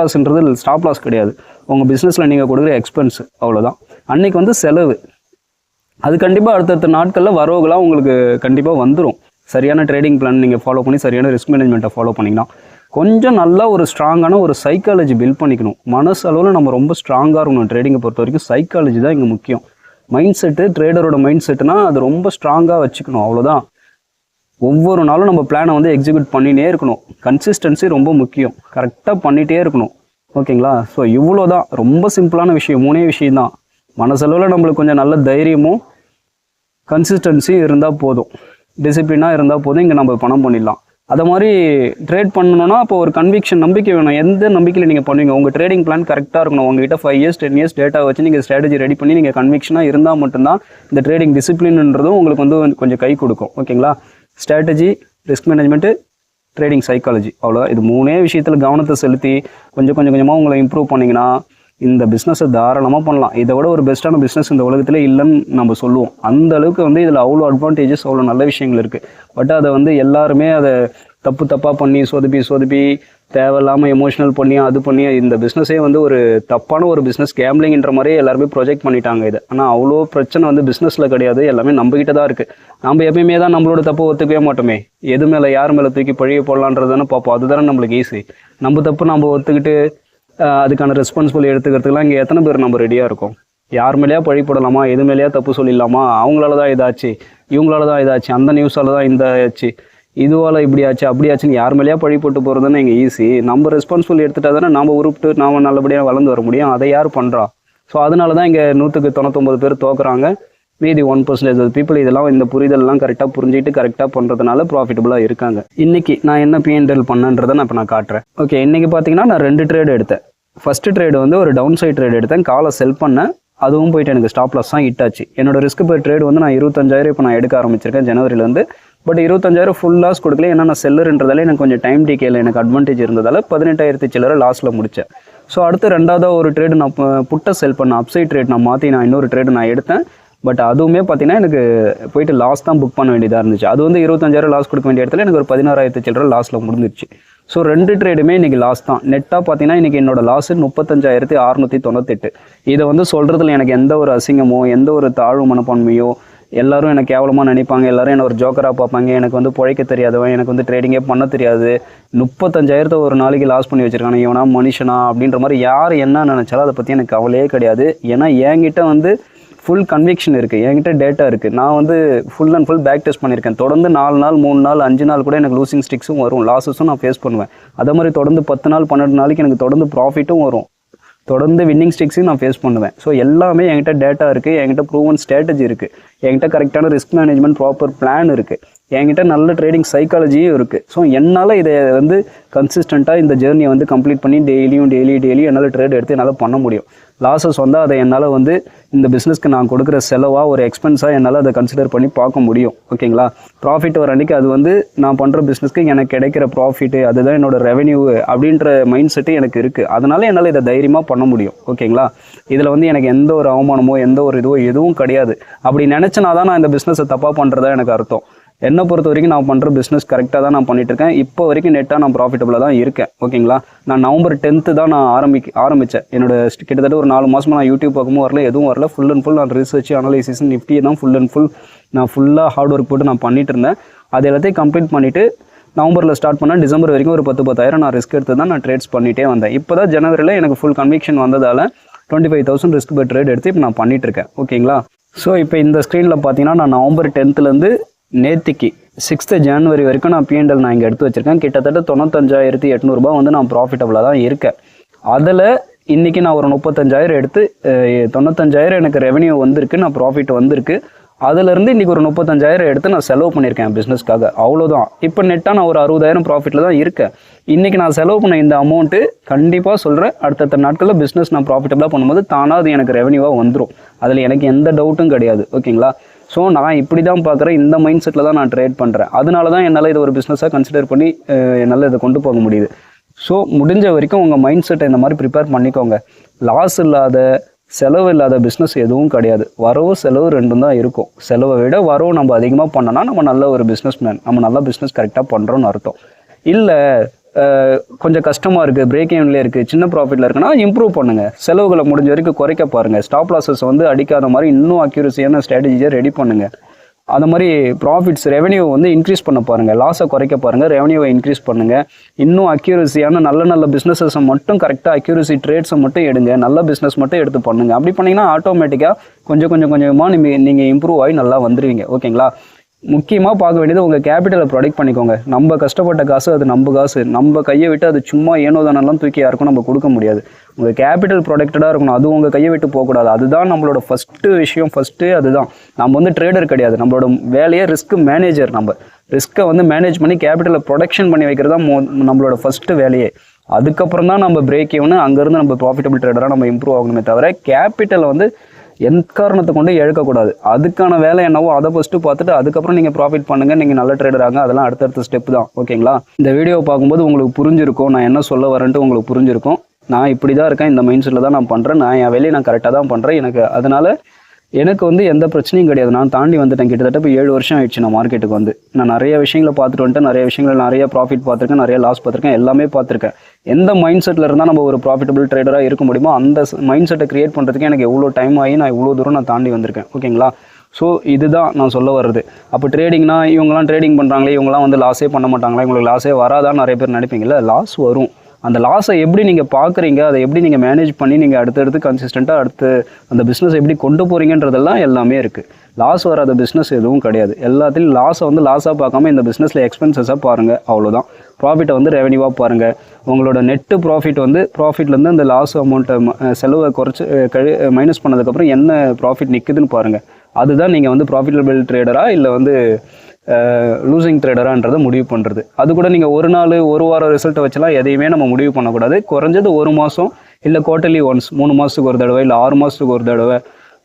லாஸ் கிடையாது. உங்கள் பிஸ்னஸில் நீங்கள் கொடுக்குற எக்ஸ்பென்ஸ், அவ்வளோதான். அன்றைக்கி வந்து செலவு. அது கண்டிப்பாக அடுத்தடுத்த நாட்களில் வரவுகளாக உங்களுக்கு கண்டிப்பாக வந்துடும். சரியான ட்ரேடிங் பிளான் நீங்கள் ஃபாலோ பண்ணி சரியான ரிஸ்க் மேனேஜ்மெண்ட்டை ஃபாலோ பண்ணிங்கன்னா கொஞ்சம் நல்லா ஒரு ஸ்ட்ராங்கான ஒரு சைக்காலஜி பில்ட் பண்ணிக்கணும். மனசு அளவில் நம்ம ரொம்ப ஸ்ட்ராங்காக இருக்கணும். ட்ரேடிங்கை பொறுத்த வரைக்கும் சைக்காலஜி தான் இங்கே முக்கியம். மைண்ட் செட்டு, ட்ரேடரோட மைண்ட் செட்டுனா அது ரொம்ப ஸ்ட்ராங்காக வச்சுக்கணும், அவ்வளோதான். ஒவ்வொரு நாளும் நம்ம பிளானை வந்து எக்ஸிக்யூட் பண்ணிகிட்டே இருக்கணும். கன்சிஸ்டன்சி ரொம்ப முக்கியம். கரெக்டாக பண்ணிகிட்டே இருக்கணும். ஓகேங்களா? ஸோ இவ்வளோ தான், ரொம்ப சிம்பிளான விஷயம். 3 விஷயம் தான். மனசளவில் நம்மளுக்கு கொஞ்சம் நல்ல தைரியமும் கன்சிஸ்டன்சியும் இருந்தால் போதும், டிசிப்ளினாக இருந்தால் போதும். இங்கே நம்ம பணம் பண்ணிடலாம். அதை மாதிரி ட்ரேட் பண்ணணும்னா அப்போ ஒரு நம்பிக்கை வேணும். எந்த நம்பிக்கையில் நீங்கள் பண்ணுவீங்க? உங்கள் ட்ரேடிங் பிளான் கரெக்டாக இருக்கணும். உங்ககிட்ட 5 years 10 years டேட்டா வச்சு நீங்கள் ஸ்ட்ராட்டஜி ரெடி பண்ணி நீங்கள் கன்விக்ஷனாக இருந்தால் மட்டும்தான் இந்த ட்ரேடிங் டிசிப்ளின்ன்றதும் உங்களுக்கு வந்து கொஞ்சம் கை கொடுக்கும். ஓகேங்களா? Strategy, risk management, trading psychology, அவ்வளோ. இது 3 விஷயத்தில் கவனத்தை செலுத்தி கொஞ்சமாக உங்களை இம்ப்ரூவ் பண்ணிங்கன்னா இந்த பிஸ்னஸை தாராளமாக பண்ணலாம். இதை விட ஒரு பெஸ்ட்டான பிஸ்னஸ் இந்த உலகத்தில் இல்லைன்னு நம்ம சொல்லுவோம். அந்த அளவுக்கு வந்து இதில் அவ்வளோ அட்வான்டேஜஸ், அவ்வளோ நல்ல விஷயங்கள் இருக்குது. பட் அதை வந்து எல்லாருமே அதை தப்பாக பண்ணி சொதப்பி தேவையில்லாமல் எமோஷனல் பண்ணி அது பண்ணி இந்த பிஸ்னஸே வந்து ஒரு தப்பான ஒரு பிஸ்னஸ், கேம்லிங்கிற மாதிரியே எல்லாருமே ப்ரொஜெக்ட் பண்ணிட்டாங்க இதை. ஆனால் அவ்வளோ பிரச்சனை வந்து பிஸ்னஸில் கிடையாது, எல்லாமே நம்மகிட்ட தான் இருக்குது. நம்ம எப்பயுமே தான் நம்மளோட தப்பு ஒத்துக்கவே மாட்டோமே. எது மேலே யார் மேலே தூக்கி பழிய போடலான்றதுன்னு பார்ப்போம். அதுதானே நம்மளுக்கு ஈஸி. நம்ம தப்பு நம்ம ஒத்துக்கிட்டு அதுக்கான ரெஸ்பான்சிபிள் எடுத்துக்கிறதுக்குலாம் இங்கே எத்தனை பேர் நம்ம ரெடியாக இருக்கோம்? யார் மேலேயா பழி போடலாமா, எது மேலேயா தப்பு சொல்லிடலாமா, அவங்களால தான் இதாச்சு, இவங்களால தான் இதாச்சு, அந்த நியூஸால் தான் இந்த ஆச்சு, இதுவால் இப்படி ஆச்சு அப்படி ஆச்சுன்னு யார் மேலேயா பழி போட்டு போகிறதுன்னு இங்கே ஈஸி. நம்ம ரெஸ்பான்சிபிள் எடுத்துட்டா தானே நம்ம உருப்பிட்டு நாம் நல்லபடியாக வளர்ந்து வர முடியும். அதை யார் பண்ணுறா? ஸோ அதனால தான் இங்கே 199 பேர் தோக்குறாங்க. மீதி 1% பீப்புள் இதெல்லாம் இந்த புரிதல்லாம் கரெக்டாக புரிஞ்சுட்டு கரெக்டாக பண்ணுறதுனால ப்ராஃபிட்டபுளாக இருக்காங்க. இன்றைக்கி நான் என்ன P&L பண்ணன்றதை நான் இப்போ நான் காட்டுறேன். ஓகே, இன்றைக்கி பார்த்தீங்கன்னா நான் 2 ட்ரேடு எடுத்தேன். ஃபஸ்ட்டு ட்ரேடு வந்து ஒரு டவுன் சைட் ட்ரேடு எடுத்தேன். காலை செல் பண்ணேன். அதுவும் போயிட்டு எனக்கு ஸ்டாப் லாஸ் தான் ஹிட் ஆச்சு. என்னோட ரிஸ்க் பெர் ட்ரேடு வந்து நான் 25,000 இப்போ நான் எடுக்க ஆரம்பிச்சிருக்கேன் ஜனவரிலேருந்து. பட் 25,000 ஃபுல் லாஸ் கொடுக்கல. ஏன்னா நான் செல்லருன்றதால எனக்கு கொஞ்சம் டைம் டிகேல எனக்கு அட்வான்டேஜ் இருந்ததால் 18,000 சில்லரை லாஸில் முடித்தேன். ஸோ அடுத்து 2வது ஒரு ட்ரேடு நான் புட்டை செல் பண்ணேன். அப்சைட் ட்ரேட் நான் மாற்றி நான் இன்னொரு ட்ரேடு நான் எடுத்தேன். பட் அதுவுமே பார்த்தீங்கன்னா எனக்கு போயிட்டு லாஸ் தான் புக் பண்ண வேண்டியதாக இருந்துச்சு. அது வந்து 25,000 லாஸ் கொடுக்க வேண்டிய இடத்துல எனக்கு ஒரு 16,000 சில்லரை லாஸில் முடிஞ்சிருச்சு. ஸோ 2 ட்ரேடுமே இன்றைக்கி லாஸ் தான். நெட்டாக பார்த்தீங்கன்னா இன்றைக்கி என்னோட லாஸ் 35,698. இதை வந்து சொல்கிறதுல எனக்கு எந்த ஒரு அசிங்கமோ எந்த ஒரு தாழ்வு மனப்பான்மையோ, எல்லோரும் எனக்கு கேவலமாக நினைப்பாங்க, எல்லோரும் என்ன ஒரு ஜோக்கராக பார்ப்பாங்க, எனக்கு வந்து பிழைக்க தெரியாதவன், எனக்கு வந்து ட்ரேடிங்கே பண்ண தெரியாது, 35,000 ஒரு நாளைக்கு லாஸ் பண்ணி வச்சுருக்காங்க, இவனா மனுஷனா அப்படின்ற மாதிரி யார் என்ன நினச்சாலும் அதை பற்றி எனக்கு கவலையே கிடையாது. ஏன்னா என்கிட்ட வந்து ஃபுல் கன்விக்ஷன் இருக்குது, என்கிட்ட டேட்டா இருக்குது. நான் வந்து full and full back test பண்ணியிருக்கேன். தொடர்ந்து 4 நாள் 3 நாள் 5 நாள் கூட எனக்கு லூசிங் ஸ்டிக்ஸும் வரும், லாஸஸும் நான் ஃபேஸ் பண்ணுவேன். அதே மாதிரி தொடர்ந்து 10 நாள் 12 நாளைக்கு எனக்கு தொடர்ந்து ப்ராஃபிட்டும் வரும், தொடர்ந்து வின்னிங் ஸ்டிக்ஸையும் நான் ஃபேஸ் பண்ணுவேன். ஸோ எல்லாமே என்கிட்ட டேட்டா இருக்குது, என்கிட்ட ப்ரூவன் ஸ்ட்ராட்டஜி இருக்குது, என்கிட்ட கரெக்டான ரிஸ்க் மேனேஜ்மெண்ட் ப்ராப்பர் பிளான் இருக்குது, என்கிட்ட நல்ல ட்ரேடிங் சைக்காலஜியும் இருக்குது. ஸோ என்னால் இதை வந்து கன்சிஸ்டண்ட்டாக இந்த ஜேர்னியை வந்து கம்ப்ளீட் பண்ணி டெய்லியும் என்னால் ட்ரேட் எடுத்து என்னால் பண்ண முடியும். லாஸஸ் வந்தால் அதை என்னால் வந்து இந்த பிஸ்னஸ்க்கு நான் கொடுக்குற செலவாக ஒரு எக்ஸ்பென்ஸாக என்னால் அதை கன்சிடர் பண்ணி பார்க்க முடியும். ஓகேங்களா? ப்ராஃபிட் வர அன்றைக்கி அது வந்து நான் பண்ணுற பிஸ்னஸ்க்கு எனக்கு கிடைக்கிற ப்ராஃபிட்டு, அதுதான் என்னோட ரெவென்யூ அப்படின்ற மைண்ட் செட்டு எனக்கு இருக்குது. அதனால் என்னால் இதை தைரியமாக பண்ண முடியும். ஓகேங்களா? இதில் வந்து எனக்கு எந்த ஒரு அவமானமோ எந்த ஒரு எதுவும் கிடையாது. அப்படி நினச்சனா தான் நான் இந்த பிஸ்னஸை தப்பாக பண்ணுறதா எனக்கு அர்த்தம். என்னை பொறுத்த வரைக்கும் நான் பண்ணுற பிஸ்னஸ் கரெக்டாக தான் நான் பண்ணிகிட்ருக்கேன். இப்போ வரைக்கும் நெட்டாக நான் ப்ராஃபிட்டபுளாக தான் இருக்கேன். ஓகேங்களா? நான் நவம்பர் 10th தான் நான் ஆரம்பித்தேன். என்னோட கிட்டத்தட்ட ஒரு 4 மாதமாக நான் யூடியூப் பார்க்கவும் வரல, எதுவும் வரல. ஃபுல் அண்ட் ஃபுல் நான் ரிசர்ச் அனலைசிஸ் நிஃப்டியை தான் ஃபுல் அண்ட் ஃபுல் நான் ஃபுல்லாக ஹார்ட் ஒர்க் போட்டு நான் பண்ணிகிட்டு இருந்தேன். அது எல்லாத்தையும் கம்ப்ளீட் பண்ணிவிட்டு நவம்பரில் ஸ்டார்ட் பண்ணால் டிசம்பர் வரைக்கும் ஒரு 10,000 நான் ரிஸ்க் எடுத்து தான் நான் ட்ரேட்ஸ் பண்ணிகிட்டே வந்தேன். இப்போ தான் ஜனவரியில் எனக்கு ஃபுல் கன்விக்ஷன் வந்ததால் 25,000 ரிஸ்க் பை ட்ரேட் எடுத்து இப்போ நான் பண்ணிகிட்ருக்கேன். ஓகேங்களா? ஸோ இப்போ இந்த ஸ்க்ரீனில் பார்த்தீங்கன்னா நான் நவம்பர் 10th நேற்றுக்கு 6th January வரைக்கும் நான் P&L நான் இங்கே எடுத்து வச்சுருக்கேன். கிட்டத்தட்ட 95,800 ரூபா வந்து நான் ப்ராஃபிட்டபுளாக தான் இருக்கேன். அதில் இன்றைக்கி நான் ஒரு 35,000 எடுத்து 95,000 எனக்கு ரெவன்யூ வந்திருக்கு, நான் ப்ராஃபிட் வந்திருக்கு. அதிலேருந்து இன்றைக்கி ஒரு 35,000 எடுத்து நான் செலவு பண்ணியிருக்கேன் பிஸ்னஸ்க்காக. அவ்வளோதான். இப்போ நெட்டாக நான் ஒரு 60,000 ப்ராஃபிட்டில் தான் இருக்கேன். இன்றைக்கி நான் செலவு பண்ண இந்த அமௌண்ட்டு கண்டிப்பாக சொல்கிறேன், அடுத்தடுத்த நாட்களில் பிஸ்னஸ் நான் ப்ராஃபிட்டபுளாக பண்ணும்போது தானாக அது எனக்கு ரெவன்யூவாக வந்துடும். அதில் எனக்கு எந்த டவுட்டும் கிடையாது. ஓகேங்களா? ஸோ நான் இப்படி தான் பார்க்குறேன், இந்த மைண்ட் செட்டில் தான் நான் ட்ரேட் பண்ணுறேன். அதனால தான் என்னால் இது ஒரு பிஸ்னஸாக கன்சிடர் பண்ணி என்னால் இதை கொண்டு போக முடியுது. ஸோ முடிஞ்ச வரைக்கும் உங்கள் மைண்ட் செட்டை இந்த மாதிரி ப்ரிப்பேர் பண்ணிக்கோங்க. லாஸ் இல்லாத செலவு இல்லாத பிஸ்னஸ் எதுவும் கிடையாது. வரவு செலவு ரெண்டும் தான் இருக்கும். செலவை விட வரவு நம்ம அதிகமாக பண்ணோன்னா நம்ம நல்ல ஒரு பிஸ்னஸ் மேன், நம்ம நல்ல பிஸ்னஸ் கரெக்டாக பண்ணுறோன்னு அர்த்தம். இல்லை கொஞ்சம் கஷ்டமாக இருக்குது, பிரேக் ஈவன்லேயே இருக்குது, சின்ன ப்ராஃபிட்டில் இருக்குன்னா இம்ப்ரூவ் பண்ணுங்கள். செலவுகளை முடிஞ்ச வரைக்கும் குறைக்க பாருங்கள். ஸ்டாப் லாஸஸ் வந்து அடிக்காத மாதிரி இன்னும் அக்யூரஸியான ஸ்ட்ராட்டஜியை ரெடி பண்ணுங்கள். அந்த மாதிரி ப்ராஃபிட்ஸ் ரெவன்யூ வந்து இன்க்ரீஸ் பண்ண பாருங்கள். லாஸை குறைக்க பாருங்கள், ரெவன்யூவை இன்க்ரீஸ் பண்ணுங்கள். இன்னும் அக்யூரஸியான நல்ல பிஸ்னஸஸை மட்டும் கரெக்டாக அக்யூரஸி ட்ரேட்ஸை மட்டும் எடுங்க. நல்ல பிஸ்னஸ் மட்டும் எடுத்து பண்ணுங்கள். அப்படி பண்ணிங்கன்னா ஆட்டோமேட்டிக்காக கொஞ்சமாக நீங்கள் இம்ப்ரூவ் ஆகி நல்லா வந்துடுவீங்க. ஓகேங்களா? முக்கியமாக பார்க்க வேண்டியது உங்கள் கேபிட்டலை ப்ரொடெக்ட் பண்ணிக்கோங்க. நம்ம கஷ்டப்பட்ட காசு அது நம்ம காசு, நம்ம கையை விட்டு அது சும்மா ஏனோதானெல்லாம் தூக்கி யாருக்கும் நம்ம கொடுக்க முடியாது. உங்கள் கேபிட்டல் ப்ரொடெக்டடாக இருக்கணும். அது உங்கள் கையை விட்டு போகக்கூடாது. அதுதான் நம்மளோட ஃபஸ்ட்டு விஷயம். அதுதான். நம்ம வந்து ட்ரேடர் கிடையாது. நம்மளோட வேலையே ரிஸ்க் மேனேஜர். நம்ம ரிஸ்க்கை வந்து மேனேஜ் பண்ணி கேபிட்டலை ப்ரொடெக்ஷன் பண்ணி வைக்கிறது தான் நம்மளோட ஃபஸ்ட்டு வேலையே. அதுக்கப்புறம் தான் நம்ம பிரேக் ஈவன், அங்கேருந்து நம்ம ப்ராஃபிட்டபிள் ட்ரேடராக நம்ம இம்ப்ரூவ் ஆகணுமே தவிர கேபிட்டலை வந்து எக்காரணத்தை கொண்டு இழக்கக்கூடாது. அதுக்கான வேலை என்னவோ அதை ஃபஸ்ட்டு பார்த்துட்டு அதுக்கப்புறம் நீங்கள் ப்ராஃபிட் பண்ணுங்கள். நீங்கள் நல்ல ட்ரேடர் ஆங்க. அதெல்லாம் அடுத்தடுத்த ஸ்டெப் தான். ஓகேங்களா? இந்த வீடியோவை பார்க்கும்போது உங்களுக்கு புரிஞ்சிருக்கும், நான் என்ன சொல்ல வரேன்ட்டு உங்களுக்கு புரிஞ்சிருக்கும். நான் இப்படி தான் இருக்கேன், இந்த மைண்ட் செட்டில் தான் நான் பண்ணுறேன். நான் என் வேலையை நான் கரெக்டாக தான் பண்ணுறேன். அதனால் எனக்கு வந்து எந்த பிரச்சனையும் கிடையாது. நான் தாண்டி வந்துட்டேன். கிட்டத்தட்ட இப்போ 7 வருஷம் ஆயிடுச்சு நான் மார்க்கெட்டுக்கு வந்து. நான் நிறைய விஷயங்களை பார்த்துட்டு வந்துட்டேன். நிறைய ப்ராஃபிட் பார்த்துருக்கேன், நிறைய லாஸ் பார்த்துருக்கேன், எல்லாமே பார்த்துருக்கேன். எந்த மைண்ட் செட்டில் இருந்தால் நம்ம ஒரு ப்ராஃபிட்டபிள் ட்ரேடராக இருக்க முடியுமோ அந்த மைண்ட் செட்டை க்ரியேட் பண்ணுறதுக்கு எனக்கு எவ்வளோ டைம் ஆகி நான் இவ்வளோ தூரம் நான் தாண்டி வந்திருக்கேன். ஓகேங்களா? ஸோ இதுதான் நான் சொல்ல வர்றது. அப்போ ட்ரேடிங்னா இவங்களாம் ட்ரேடிங் பண்ணுறாங்களே, இவங்களாம் வந்து லாஸே பண்ண மாட்டாங்களா, இவங்களுக்கு லாஸே வராதான்னு நிறைய பேர் நினைப்பீங்களா? லாஸ் வரும். அந்த லாஸை எப்படி நீங்கள் பார்க்குறீங்க, அதை எப்படி நீங்கள் மேனேஜ் பண்ணி நீங்கள் அடுத்தடுத்து கன்சிஸ்டண்ட்டாக அடுத்து அந்த பிஸ்னஸ் எப்படி கொண்டு போகிறீங்கன்றதெல்லாம் எல்லாமே இருக்குது. லாஸ் வராத பிஸ்னஸ் எதுவும் கிடையாது. எல்லாத்துலேயும் லாஸை வந்து லாஸாக பார்க்காம இந்த பிஸ்னஸில் எக்ஸ்பென்சஸாக பாருங்கள். அவ்வளோதான். ப்ராஃபிட்டை வந்து ரெவன்யூவாக பாருங்கள். உங்களோட நெட்டு ப்ராஃபிட் வந்து ப்ராஃபிட்லேருந்து அந்த லாஸ் அமௌண்ட்டை செலவை குறைச்சி மைனஸ் பண்ணதுக்கப்புறம் என்ன ப்ராஃபிட் நிற்குதுன்னு பாருங்கள். அதுதான் நீங்கள் வந்து ப்ராஃபிட்டபிள் ட்ரேடராக இல்லை வந்து லூசிங் ட்ரேடரான்றதை முடிவு பண்ணுறது. அது கூட நீங்கள் ஒரு நாள் ஒரு வாரம் ரிசல்ட்டை வச்சலாம் எதையுமே நம்ம முடிவு பண்ணக்கூடாது. குறைஞ்சது 1 மாதம் இல்லை குவார்ட்டர்லி ஒன்ஸ், 3 மாதத்துக்கு ஒரு தடவை இல்லை 6 மாதத்துக்கு ஒரு தடவை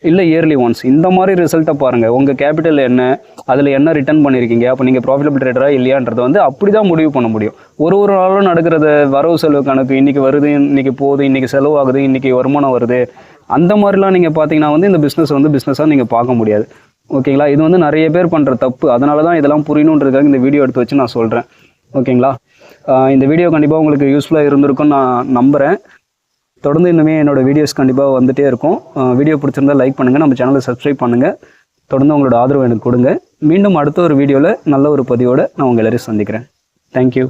இல்லை இயர்லி ஒன்ஸ் இந்த மாதிரி ரிசல்ட்டை பாருங்கள். உங்கள் கேபிட்டல் என்ன, அதில் என்ன ரிட்டர்ன் பண்ணியிருக்கீங்க, அப்போ நீங்கள் ப்ராஃபிட்டபிள் ட்ரேடராக இல்லையான்றதை வந்து அப்படி தான் முடிவு பண்ண முடியும். ஒரு நாளும் நடக்கிறத வரவு செலவு கணக்கு, இன்றைக்கி வருது, இன்றைக்கி போகுது, இன்றைக்கி செலவாகுது, இன்றைக்கி வருமானம் வருது, அந்த மாதிரிலாம் நீங்கள் பார்த்தீங்கன்னா வந்து இந்த பிஸ்னஸ் வந்து பிஸ்னஸாக நீங்கள் பார்க்க முடியாது. ஓகேங்களா? இது வந்து நிறைய பேர் பண்ணுற தப்பு. அதனால தான் இதெல்லாம் புரியணுன்றதுக்காக இந்த வீடியோ எடுத்து வச்சு நான் சொல்கிறேன். ஓகேங்களா? இந்த வீடியோ கண்டிப்பாக உங்களுக்கு யூஸ்ஃபுல்லாக இருந்திருக்கும்னு நான் நம்புகிறேன். தொடர்ந்து இன்னுமே என்னோடய வீடியோஸ் கண்டிப்பாக வந்துகிட்டே இருக்கும். வீடியோ பிடிச்சிருந்தால் லைக் பண்ணுங்கள், நம்ம சேனலை சப்ஸ்கிரைப் பண்ணுங்கள். தொடர்ந்து உங்களோட ஆதரவு எனக்கு கொடுங்க. மீண்டும் அடுத்த ஒரு வீடியோவில் நல்ல ஒரு பதிவோடு நான் உங்கள் எல்லாரையும் சந்திக்கிறேன். தேங்க்யூ.